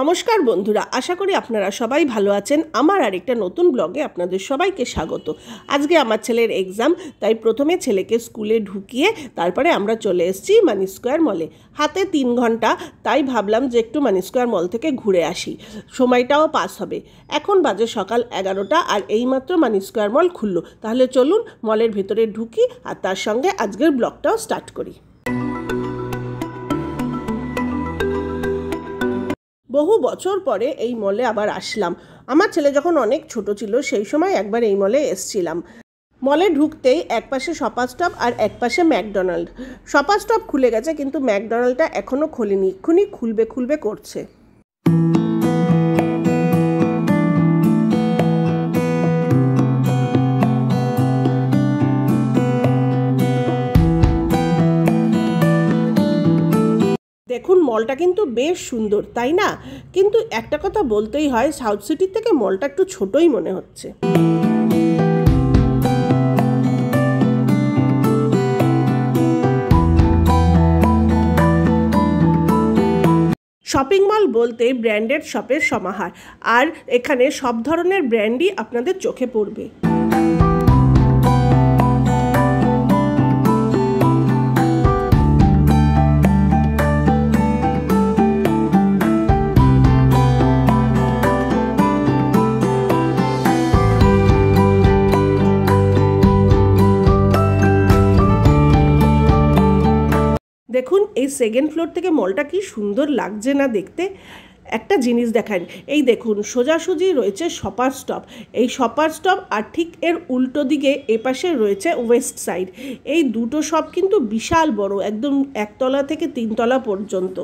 নমস্কার বন্ধুরা, আশা করি আপনারা সবাই ভালো আছেন। আমার আরেকটা নতুন ব্লগে আপনাদের সবাইকে স্বাগত। আজকে আমার ছেলের এক্সাম, তাই প্রথমে ছেলেকে স্কুলে ঢুকিয়ে তারপরে আমরা চলে এসেছি মানি স্কোয়ার মলে। হাতে 3 ঘন্টা, তাই ভাবলাম যে একটু মানি স্কোয়ার মল থেকে ঘুরে আসি, সময়টাও পাস হবে। এখন বাজে সকাল 11টা আর এইমাত্র মানি স্কোয়ার মল খুললো। তাহলে চলুন মলের ভেতরে ঢুকি আর তার সঙ্গে আজকের ব্লগটাও স্টার্ট করি। বহু বছর পরে এই মলে আবার আসলাম। আমার ছেলে যখন অনেক ছোট ছিল সেই সময় একবার এই মলে এসছিলাম। মলে ঢুকতেই একপাশে শপার স্টপ আর একপাশে ম্যাকডোনাল্ড। শপার স্টপ খুলে গেছে, কিন্তু ম্যাকডোনাল্ডটা এখনও খোলেনি, এক্ষুনি খুলবে করছে। দেখুন, মলটা কিন্তু বেশ সুন্দর, তাই না? কিন্তু একটা কথা বলতেই হয়, সাউথ সিটির থেকে মলটা একটু ছোটই মনে হচ্ছে। শপিং মল বলতে ব্র্যান্ডেড শপের সমাহার, আর এখানে সব ধরনের ব্র্যান্ডই আপনাদের চোখে পড়বে। দেখুন, এই সেকেন্ড ফ্লোর থেকে মলটা কি সুন্দর লাগছে না দেখতে। একটা জিনিস দেখান, এই দেখুন সোজাসুজি রয়েছে শপার স্টপ। এই শপার স্টপ আর ঠিক এর উল্টো দিকে এপাশে রয়েছে ওয়েস্ট সাইড। এই দুটো শপ কিন্তু বিশাল বড়, একদম 1 তলা থেকে 3 তলা পর্যন্ত।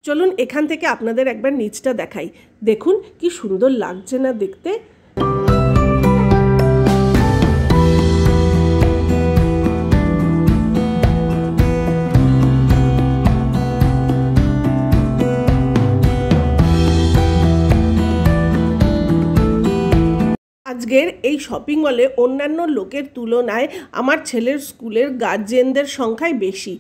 চলুন এখান থেকে আপনাদের একবার নিচটা দেখাই। দেখুন কি সুন্দর লাগছে না দেখতে। আজকের এই শপিং মলে অন্যান্য লোকের তুলনায় আমার ছেলের স্কুলের গার্জিয়ানদের সংখ্যাই বেশি।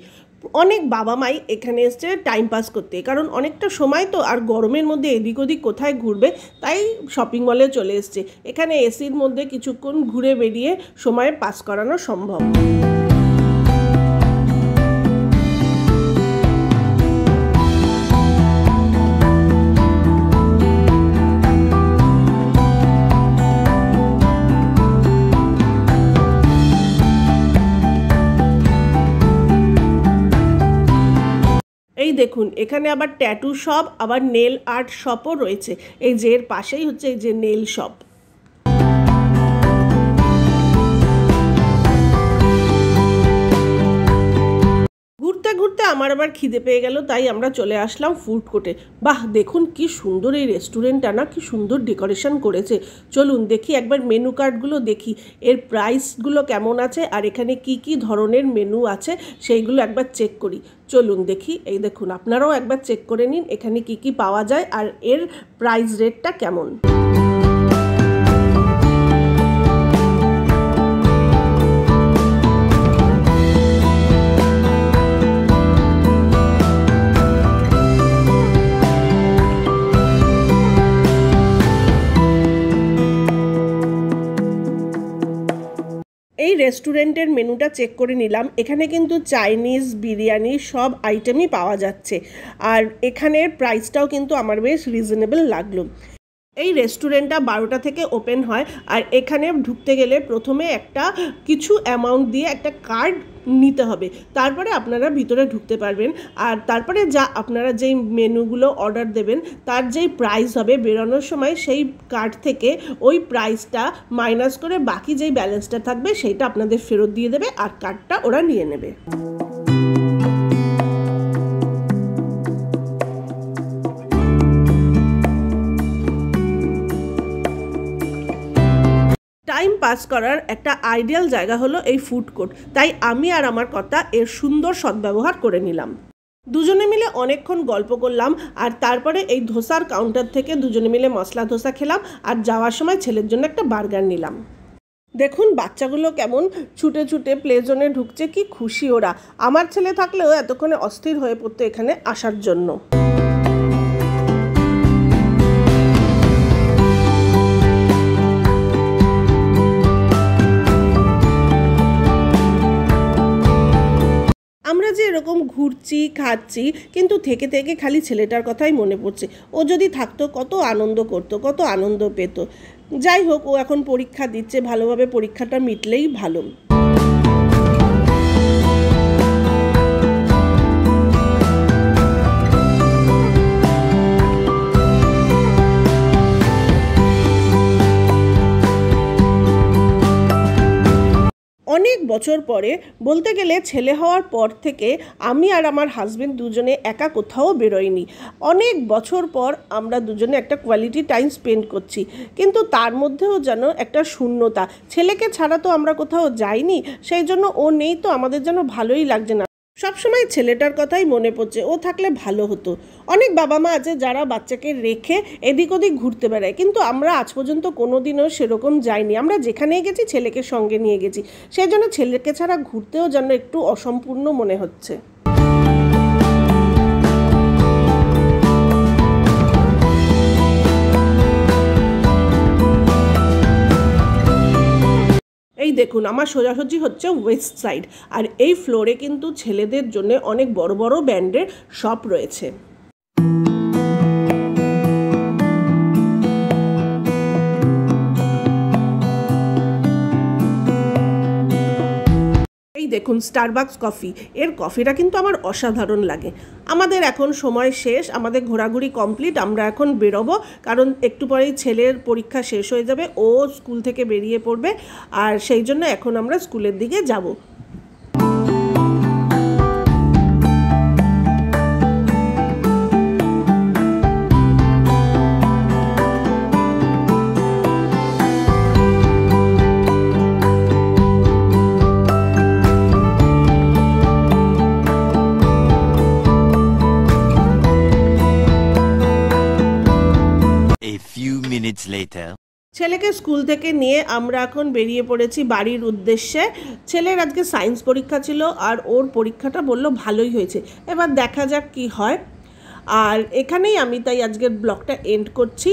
অনেক বাবা মাই এখানে এসছে টাইম পাস করতে, কারণ অনেকটা সময় তো, আর গরমের মধ্যে এদিক ওদিক কোথায় ঘুরবে, তাই শপিং মলে চলে এসছে। এখানে এসির মধ্যে কিছুক্ষণ ঘুরে বেরিয়ে সময় পাস করানো সম্ভব। এই দেখুন, এখানে আবার ট্যাটু শপ, আবার নেল আর্ট শপও রয়েছে। এই যে এর পাশেই হচ্ছে এই যে নেল শপ। ঘুরতে ঘুরতে আমার আবার খিদে পেয়ে গেল, তাই আমরা চলে আসলাম ফুড কোর্টে। বাহ, দেখুন কি সুন্দর এই রেস্টুরেন্টটা, না কি সুন্দর ডেকোরেশন করেছে। চলুন দেখি একবার মেনু কার্ডগুলো দেখি, এর প্রাইসগুলো কেমন আছে আর এখানে কি কি ধরনের মেনু আছে সেইগুলো একবার চেক করি। চলুন দেখি। এই দেখুন, আপনারাও একবার চেক করে নিন এখানে কি কি পাওয়া যায় আর এর প্রাইস রেটটা কেমন। এই রেস্টুরেন্টের মেনুটা চেক করে নিলাম। এখানে কিন্তু চাইনিজ, বিরিয়ানি সব আইটেমই পাওয়া যাচ্ছে, আর এখানের প্রাইসটাও কিন্তু আমার বেশ রিজনেবল লাগলো। এই রেস্টুরেন্টটা 12টা থেকে ওপেন হয়, আর এখানে ঢুকতে গেলে প্রথমে একটা কিছু অ্যামাউন্ট দিয়ে একটা কার্ড নিতে হবে, তারপরে আপনারা ভিতরে ঢুকতে পারবেন। আর তারপরে আপনারা যেই মেনুগুলো অর্ডার দেবেন তার যেই প্রাইস হবে বেরোনোর সময়, সেই কার্ড থেকে ওই প্রাইসটা মাইনাস করে বাকি যেই ব্যালেন্সটা থাকবে সেইটা আপনাদের ফেরত দিয়ে দেবে, আর কার্ডটা ওরা নিয়ে নেবে। টাইম পাস করার একটা আইডিয়াল জায়গা হলো এই ফুড কোর্ট, তাই আমি আর আমার কর্তা এর সুন্দর সদ্ব্যবহার করে নিলাম। দুজনে মিলে অনেকক্ষণ গল্প করলাম, আর তারপরে এই ধোসার কাউন্টার থেকে দুজনে মিলে মশলা ধোসা খেলাম, আর যাওয়ার সময় ছেলের জন্য একটা বার্গার নিলাম। দেখুন বাচ্চাগুলো কেমন ছুটে ছুটে প্লে জোনে ঢুকছে, কি খুশি ওরা। আমার ছেলে থাকলেও এতক্ষণে অস্থির হয়ে পড়তো এখানে আসার জন্য। আমরা যে এরকম ঘুরছি খাচ্ছি, কিন্তু থেকে থেকে খালি ছেলেটার কথাই মনে পড়ছে। ও যদি থাকতো কত আনন্দ করতো, কত আনন্দ পেত। যাই হোক, ও এখন পরীক্ষা দিচ্ছে, ভালোভাবে পরীক্ষাটা মিটলেই ভালো। অনেক বছর পরে, বলতে গেলে ছেলে হওয়ার পর থেকে আমি আর আমার হাজবেন্ড দুজনে একা কোথাও বেরোইনি। অনেক বছর পর আমরা দুজনে একটা কোয়ালিটি টাইম স্পেন্ড করছি, কিন্তু তার মধ্যেও যেন একটা শূন্যতা। ছেলেকে ছাড়া তো আমরা কোথাও যাইনি, সেই জন্য ও নেই তো আমাদের যেন ভালোই লাগছে না। সবসময় ছেলেটার কথাই মনে পড়ছে, ও থাকলে ভালো হতো। অনেক বাবা মা আছে যারা বাচ্চাকে রেখে এদিক ওদিক ঘুরতে বেড়ায়, কিন্তু আমরা আজ পর্যন্ত কোনোদিনও সেরকম যাইনি। আমরা যেখানেই গেছি ছেলেকে সঙ্গে নিয়ে গেছি, সেই জন্য ছেলেকে ছাড়া ঘুরতেও যেন একটু অসম্পূর্ণ মনে হচ্ছে। এই দেখুন, আমার সোজাসুজি হচ্ছে ওয়েস্ট সাইড, আর এই ফ্লোরে কিন্তু ছেলেদের জন্য অনেক বড় বড় ব্র্যান্ডের শপ রয়েছে। এই দেখুন স্টারবাকস কফি, এর কফিটা কিন্তু আমার অসাধারণ লাগে। আমাদের এখন সময় শেষ, আমাদের ঘোরাঘুরি কমপ্লিট, আমরা এখন বেরোবো, কারণ একটু পরেই ছেলের পরীক্ষা শেষ হয়ে যাবে, ও স্কুল থেকে বেরিয়ে পড়বে, আর সেই জন্য এখন আমরা স্কুলের দিকে যাব। ছেলেকে স্কুল থেকে নিয়ে আমরা এখন বেরিয়ে পড়েছি বাড়ির উদ্দেশ্যে। ছেলের আজকে সায়েন্স পরীক্ষা ছিল, আর ওর পরীক্ষাটা বললো ভালোই হয়েছে। এবার দেখা যাক কি হয়। আর এখানেই আমি তাই আজকের ব্লগটা এন্ড করছি।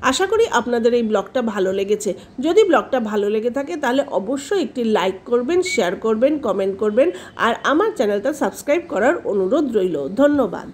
আশা করি আপনাদের এই ব্লগটা ভালো লেগেছে। যদি ব্লগটা ভালো লেগে থাকে তাহলে অবশ্যই একটি লাইক করবেন, শেয়ার করবেন, কমেন্ট করবেন, আর আমার চ্যানেলটা সাবস্ক্রাইব করার অনুরোধ রইল। ধন্যবাদ।